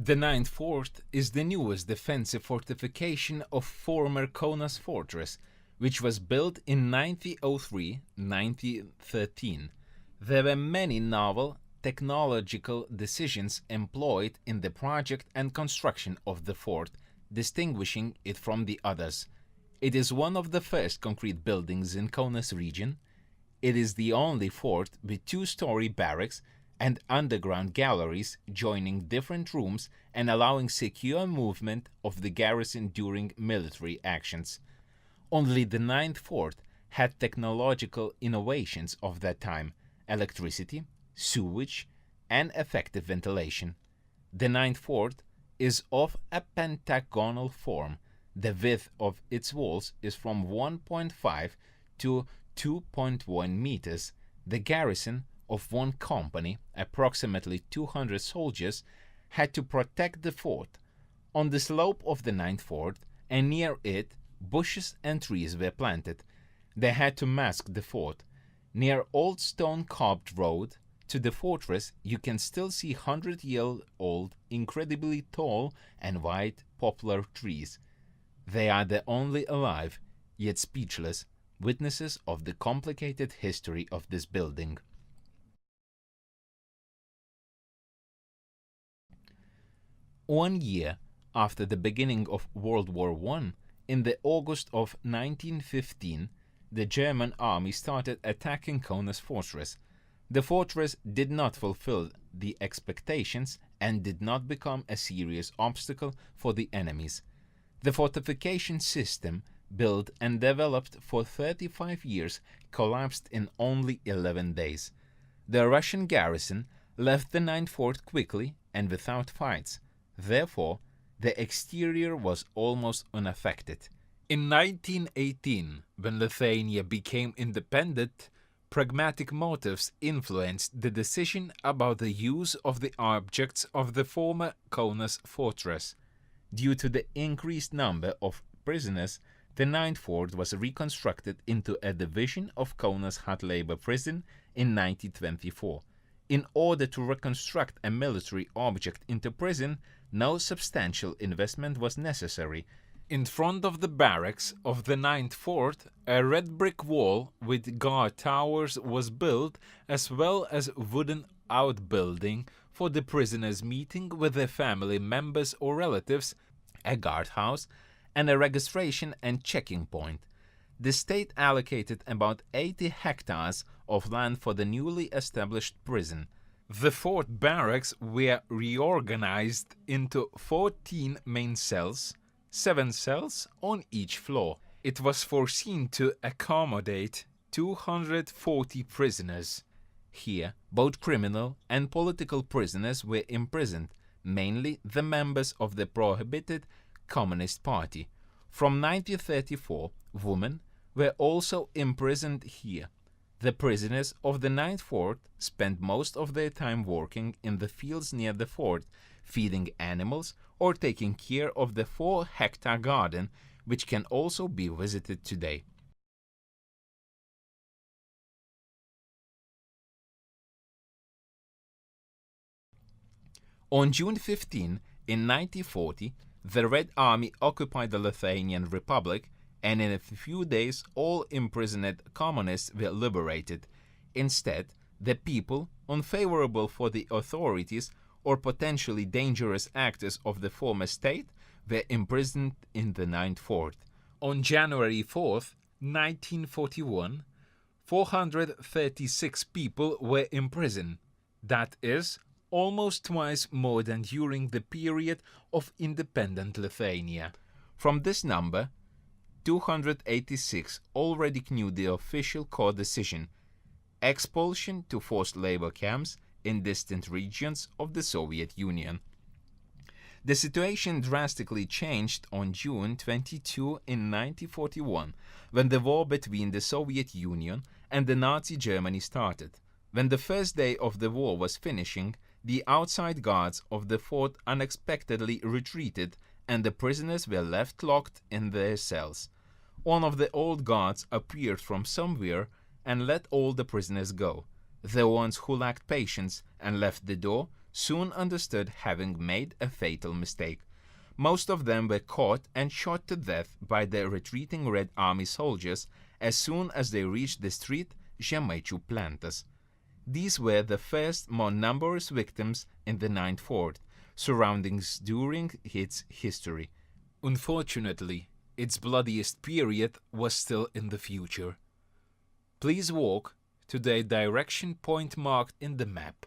The Ninth Fort is the newest defensive fortification of former Kaunas fortress, which was built in 1903-1913. There were many novel technological decisions employed in the project and construction of the fort, distinguishing it from the others. It is one of the first concrete buildings in Kaunas region. It is the only fort with two-story barracks and underground galleries joining different rooms and allowing secure movement of the garrison during military actions. Only the Ninth Fort had technological innovations of that time: electricity, sewage, and effective ventilation. The Ninth Fort is of a pentagonal form. The width of its walls is from 1.5 to 2.1 meters. The garrison of one company, approximately 200 soldiers, had to protect the fort. On the slope of the Ninth Fort and near it, bushes and trees were planted. They had to mask the fort. Near Old Stone Cobbed Road to the fortress, you can still see 100-year-old, incredibly tall and white poplar trees. They are the only alive, yet speechless, witnesses of the complicated history of this building. One year after the beginning of World War I, in the August of 1915, the German army started attacking Kaunas fortress. The fortress did not fulfill the expectations and did not become a serious obstacle for the enemies. The fortification system, built and developed for 35 years, collapsed in only 11 days. The Russian garrison left the Ninth Fort quickly and without fights. Therefore, the exterior was almost unaffected. In 1918, when Lithuania became independent, pragmatic motives influenced the decision about the use of the objects of the former Kaunas fortress. Due to the increased number of prisoners, the Ninth Fort was reconstructed into a division of Kaunas hard labor prison in 1924. In order to reconstruct a military object into prison, no substantial investment was necessary. In front of the barracks of the Ninth Fort, a red brick wall with guard towers was built, as well as wooden outbuilding for the prisoners meeting with their family members or relatives, a guardhouse, and a registration and checking point. The state allocated about 80 hectares of land for the newly established prison. The fort barracks were reorganized into 14 main cells, 7 cells on each floor. It was foreseen to accommodate 240 prisoners. Here, both criminal and political prisoners were imprisoned, mainly the members of the prohibited Communist Party. From 1934, women were also imprisoned here. The prisoners of the Ninth Fort spent most of their time working in the fields near the fort, feeding animals or taking care of the 4-hectare garden, which can also be visited today. On June 15, in 1940, the Red Army occupied the Lithuanian Republic, and in a few days all imprisoned communists were liberated. Instead, the people, unfavorable for the authorities or potentially dangerous actors of the former state, were imprisoned in the Ninth Fort. On January 4, 1941, 436 people were imprisoned. That is, almost twice more than during the period of independent Lithuania. From this number, 286 already knew the official court decision: expulsion to forced labor camps in distant regions of the Soviet Union. The situation drastically changed on June 22 in 1941, when the war between the Soviet Union and the Nazi Germany started. When the first day of the war was finishing, the outside guards of the fort unexpectedly retreated and the prisoners were left locked in their cells. One of the old guards appeared from somewhere and let all the prisoners go. The ones who lacked patience and left the door soon understood having made a fatal mistake. Most of them were caught and shot to death by the retreating Red Army soldiers as soon as they reached the street Žemaičių plentas. These were the first more numerous victims in the Ninth Fort, surroundings during its history. Unfortunately, its bloodiest period was still in the future. Please walk to the direction point marked in the map.